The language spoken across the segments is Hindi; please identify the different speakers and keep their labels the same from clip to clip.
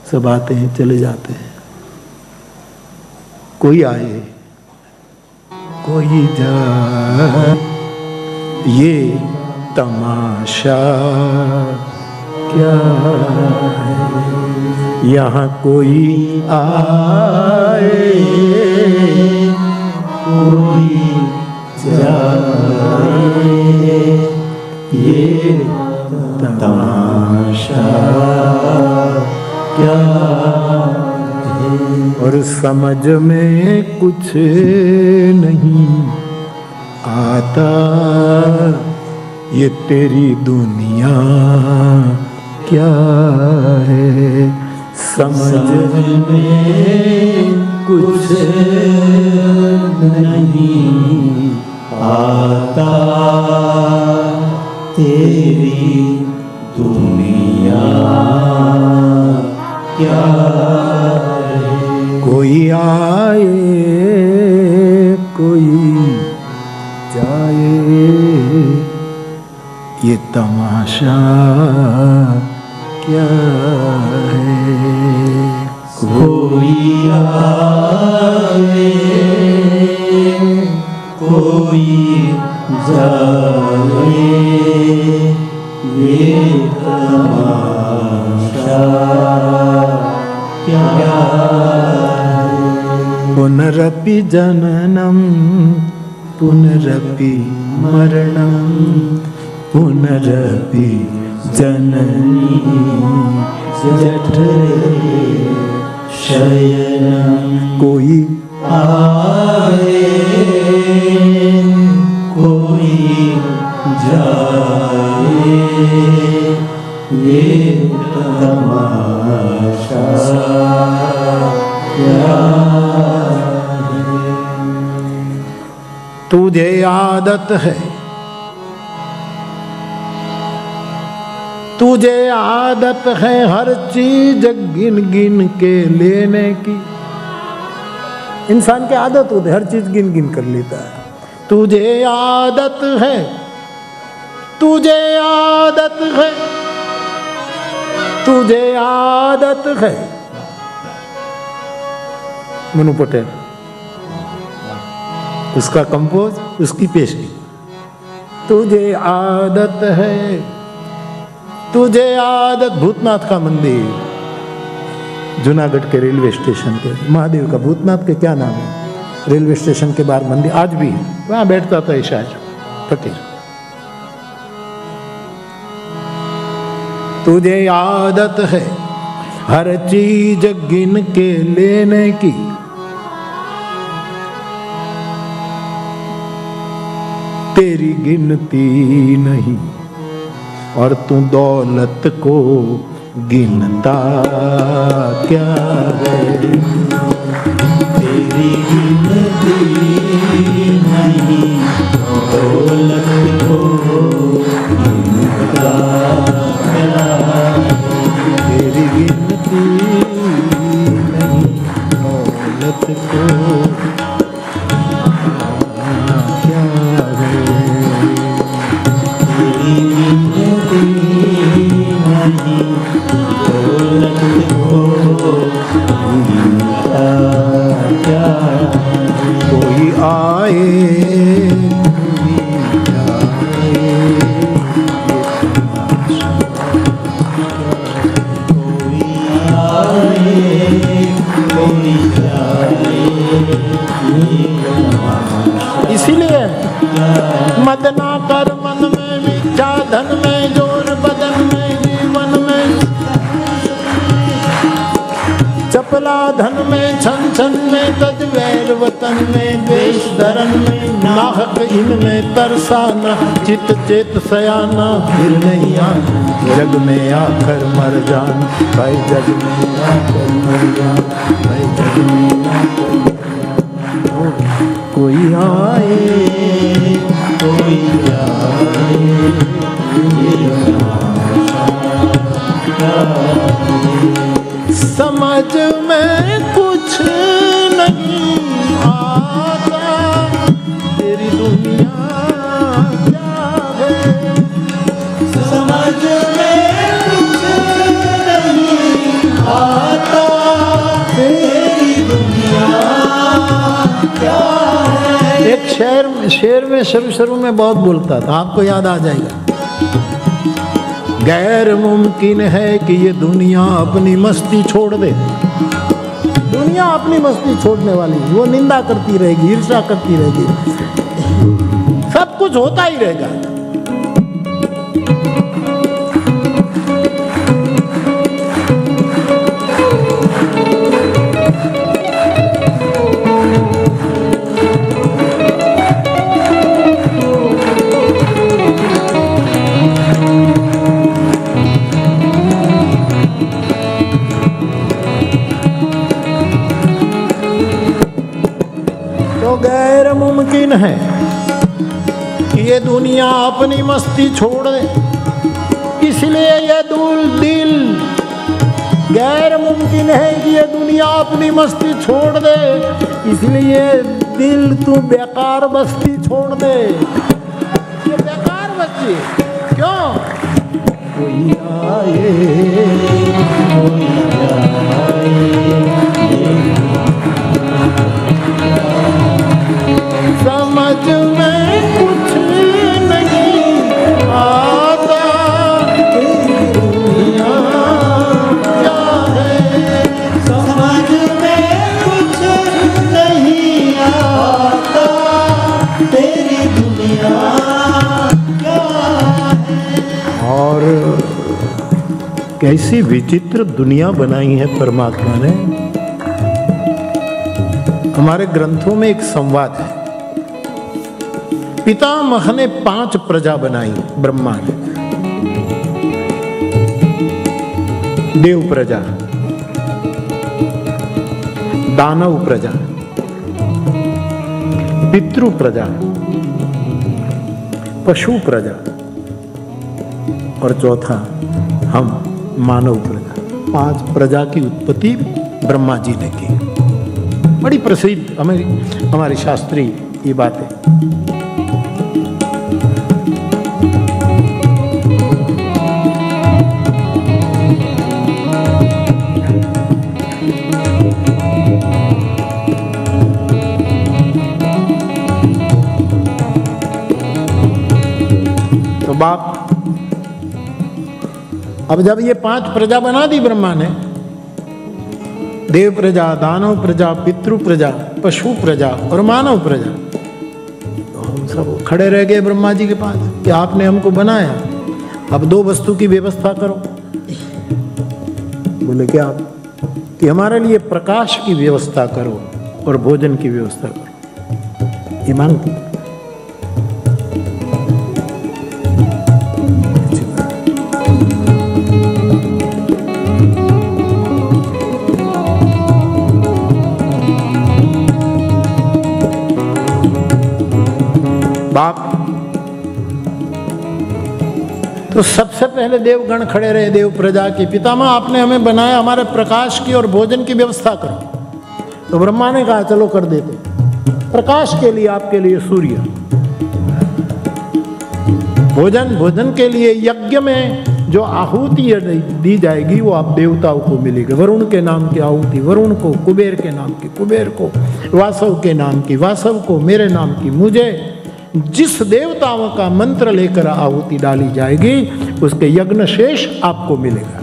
Speaker 1: सब आते हैं चले जाते हैं, कोई आए कोई जाए, ये तमाशा क्या है। यहाँ कोई आए कोई जाए, ये तमाशा क्या है। और समझ में कुछ नहीं आता, ये तेरी दुनिया क्या है। समझ में कुछ नहीं आता, तेरी दुनिया क्या है। कोई आए कोई जाए, ये तमाशा क्या है। कोई आए कोई जाए, ये तमाशा क्या है। पुनरपि जननम पुनरपि मरणम, पुनरपि जननी जठरे शयनम। कोई आए कोई जाए, ये तमाशा क्या है। तुझे आदत है, तुझे आदत है हर चीज गिन गिन के लेने की। इंसान की आदत होती है, हर चीज गिन गिन कर लेता है। तुझे आदत है, तुझे आदत है, तुझे आदत है। मनु पटेल, उसका कंपोज, उसकी पेशगी। तुझे आदत है, तुझे आदत। भूतनाथ का मंदिर जूनागढ़ के रेलवे स्टेशन पे, महादेव का, भूतनाथ के क्या नाम है, रेलवे स्टेशन के बाहर मंदिर आज भी है। वहां बैठता था शायर फकीर। तुझे आदत है हर चीज गिन के लेने की, तेरी गिनती नहीं, और तू दौलत को गिनता क्या है। तेरी गिनती नहीं, दौलत को गिनता क्या है। तेरी गिनती नहीं, दौलत को क्या है। तेरी गिनती नहीं, दौलत को गिनता क्या है। कोई आए कोई जाए, कोई आए कोई जाए। इसीलिए मत ना कर मन में विद्या, धन में जोर, बदन में, जीवन में चपला, धन में छन छन में तज, वैर वतन में द्वेष, धरन में नाहक, इनमें तरसाना, चित चेत सयाना, फिर नहीं आना, जग में आकर मर जाना। भाई जग में आकर मर जाना, भाई जग में आकर मर जाना। कोई आए कोई जाए, समझ में कुछ नहीं आता, तेरी दुनिया क्या है। समझ में कुछ नहीं आता, शेर में शुरू शुरू में बहुत बोलता था, आपको याद आ जाएगा। गैर मुमकिन है कि ये दुनिया अपनी मस्ती छोड़ दे। दुनिया अपनी मस्ती छोड़ने वाली, वो निंदा करती रहेगी, ईर्ष्या करती रहेगी, सब कुछ होता ही रहेगा। गैर मुमकिन है कि ये दुनिया अपनी मस्ती छोड़ दे, इसलिए ये दिल गैर मुमकिन है कि ये दुनिया अपनी मस्ती छोड़ दे, इसलिए दिल तू बेकार बस्ती छोड़ दे। ये बेकार बस्ती क्यों? कोई आए, कोई समझ में कुछ नहीं आता, दुनिया क्या है, समझ में कुछ नहीं आता, तेरी दुनिया क्या है। और कैसी विचित्र दुनिया बनाई है परमात्मा ने। हमारे ग्रंथों में एक संवाद है, पितामह ने 5 प्रजा बनाई ब्रह्मा ने। देव प्रजा, दानव प्रजा, पितृ प्रजा, पशु प्रजा और चौथा हम मानव प्रजा। 5 प्रजा की उत्पत्ति ब्रह्मा जी ने की। बड़ी प्रसिद्ध हमारी शास्त्रीय ये बात है। तो बाप, अब जब ये 5 प्रजा बना दी ब्रह्मा ने, देव प्रजा, दानव प्रजा, पितृ प्रजा, पशु प्रजा और मानव प्रजा, तो हम सब खड़े रह गए ब्रह्मा जी के पास कि आपने हमको बनाया, अब 2 वस्तु की व्यवस्था करो। बोले क्या? कि हमारे लिए प्रकाश की व्यवस्था करो और भोजन की व्यवस्था करो। ये मांगती। बाप तो सबसे पहले देवगण खड़े रहे, देव प्रजा के पितामह आपने हमें बनाया, हमारे प्रकाश की और भोजन की व्यवस्था करो। तो ब्रह्मा ने कहा चलो कर देते। प्रकाश के लिए आपके लिए सूर्य, भोजन के लिए यज्ञ में जो आहुति दी जाएगी वो आप देवताओं को मिलेगी। वरुण के नाम की आहुति वरुण को, कुबेर के नाम की कुबेर को, वासव के नाम की वासव को, मेरे नाम की मुझे। जिस देवताओं का मंत्र लेकर आहुति डाली जाएगी उसके यज्ञ शेष आपको मिलेगा।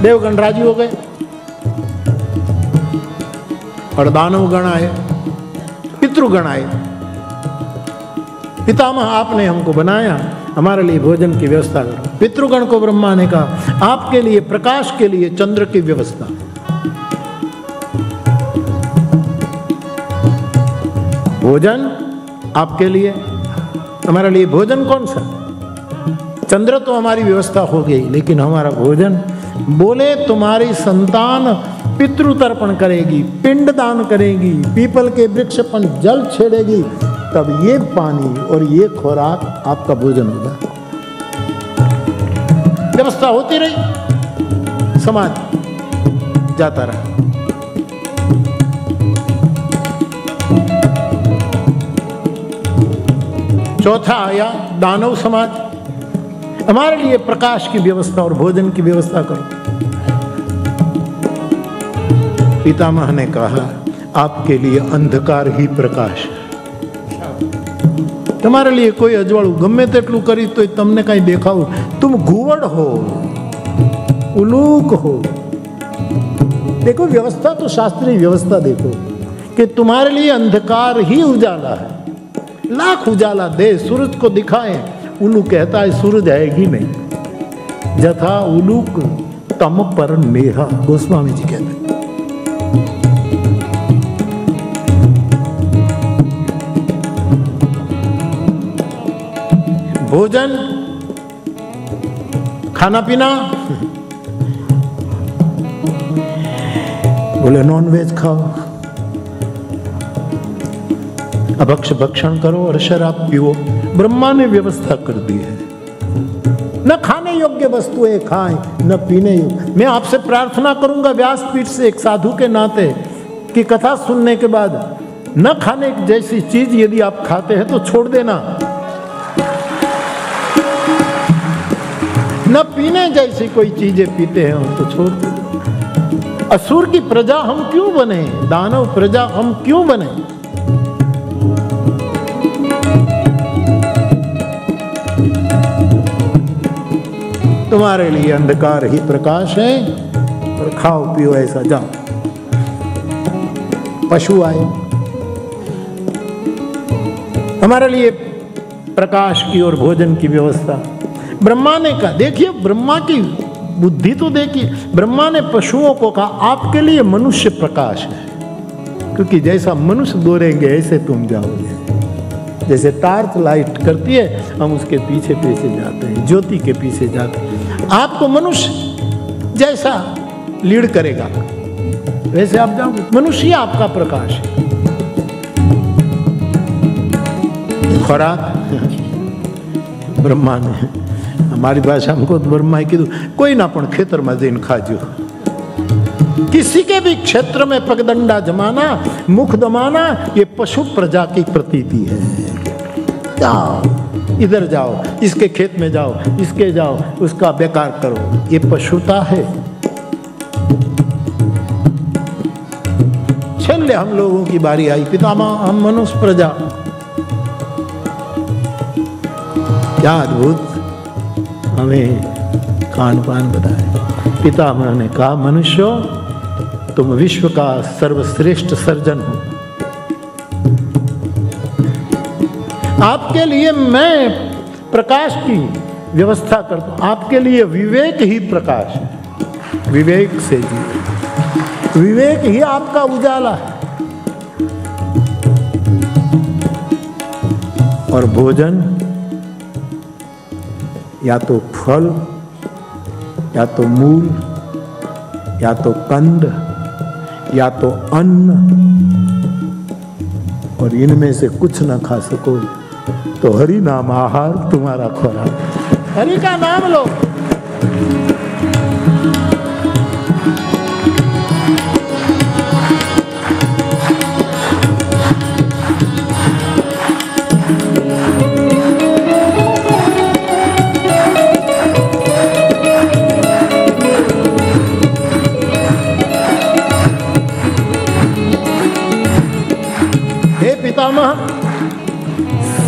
Speaker 1: देवगण राजी हो गए और दानव गण आए, पितृगण आए। पितामह आपने हमको बनाया, हमारे लिए भोजन की व्यवस्था करो। पितृगण को ब्रह्मा ने कहा आपके लिए प्रकाश के लिए चंद्र की व्यवस्था। भोजन आपके लिए, हमारे लिए भोजन कौन सा? चंद्र तो हमारी व्यवस्था हो गई, लेकिन हमारा भोजन, बोले तुम्हारी संतान पितृतर्पण करेगी, पिंड दान करेगी, पीपल के वृक्ष पर जल छेड़ेगी, तब ये पानी और ये खुराक आपका भोजन होगा। व्यवस्था होती रही, समाज जाता रहा। चौथा आया दानव समाज, हमारे लिए प्रकाश की व्यवस्था और भोजन की व्यवस्था करो। पितामह ने कहा आपके लिए अंधकार ही प्रकाश है। તમારે लिए કોઈ અજવાળું ગમે તેટલું કરી તો તમને કાંઈ દેખાવું, तुम घुवड़ हो, उलूक हो। देखो व्यवस्था तो शास्त्रीय व्यवस्था देखो कि तुम्हारे लिए अंधकार ही उजाला है, लाख उजाला दे, सूरज को दिखाए, उल्लू कहता है सूरज है ही नहीं। जथा उलूक तम पर नेहा, गोस्वामी जी कहते हैं। भोजन खाना पीना, बोले नॉन वेज खाओ, अभक्ष भक्षण करो और शराब पियो, ब्रह्मा ने व्यवस्था कर दी है। न खाने योग्य वस्तुएं खाएं, न पीने योग्य। मैं आपसे प्रार्थना करूंगा व्यासपीठ से एक साधु के नाते कि कथा सुनने के बाद न खाने जैसी चीज यदि आप खाते हैं तो छोड़ देना, न पीने जैसी कोई चीजें पीते हैं तो छोड़ दो। असुर की प्रजा हम क्यों बने, दानव प्रजा हम क्यों बने? तुम्हारे लिए अंधकार ही प्रकाश है, और खाओ पियो ऐसा जाओ। पशु आए, हमारे लिए प्रकाश की और भोजन की व्यवस्था ब्रह्मा ने कहा। देखिए ब्रह्मा की बुद्धि तो देखिए, ब्रह्मा ने पशुओं को कहा आपके लिए मनुष्य प्रकाश है, क्योंकि जैसा मनुष्य दौड़ेंगे ऐसे तुम जाओगे। जैसे टार्च लाइट करती है, हम उसके पीछे पीछे जाते हैं, ज्योति के पीछे जाते हैं। आपको मनुष्य जैसा लीड करेगा वैसे आप जाओगे, मनुष्य ही आपका प्रकाश है। खुराक ब्रह्मा ने, हमारी भाषा में ब्रह्मा कीधु कोई ना पण खेतर में जईने खाजो। किसी के भी क्षेत्र में पगडंडा जमाना, मुख दमाना, ये पशु प्रजा की प्रतीति है। जाओ इधर जाओ, इसके खेत में जाओ, इसके जाओ, उसका बेकार करो, ये पशुता है। छेले हम लोगों की बारी आई, पितामह हम मनुष्य प्रजा। क्या अद्भुत हमें खान पान बताए। पितामह ने कहा मनुष्यों तुम विश्व का सर्वश्रेष्ठ सर्जन हो, आपके लिए मैं प्रकाश की व्यवस्था करता हूं। आपके लिए विवेक ही प्रकाश है, विवेक से जी, विवेक ही आपका उजाला है। और भोजन या तो फल, या तो मूल, या तो कंद, या तो अन्न, और इनमें से कुछ न खा सको तो हरि नाम आहार तुम्हारा खुराक। हरि का नाम लो।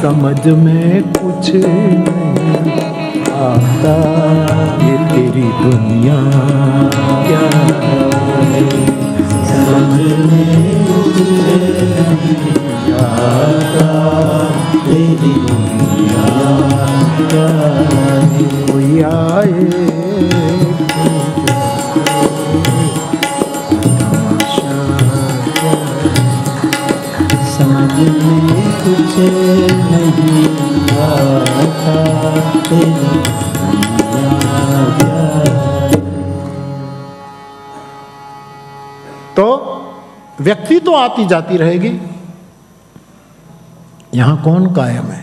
Speaker 1: समझ में कुछ नहीं आता, ये तेरी दुनिया क्या है। समझ में कुछ नहीं आता, तेरी दुनिया क्या है। कोई आए समझ में कुछ नहीं आता, तेरी तो व्यक्ति तो आती जाती रहेगी, यहां कौन कायम है?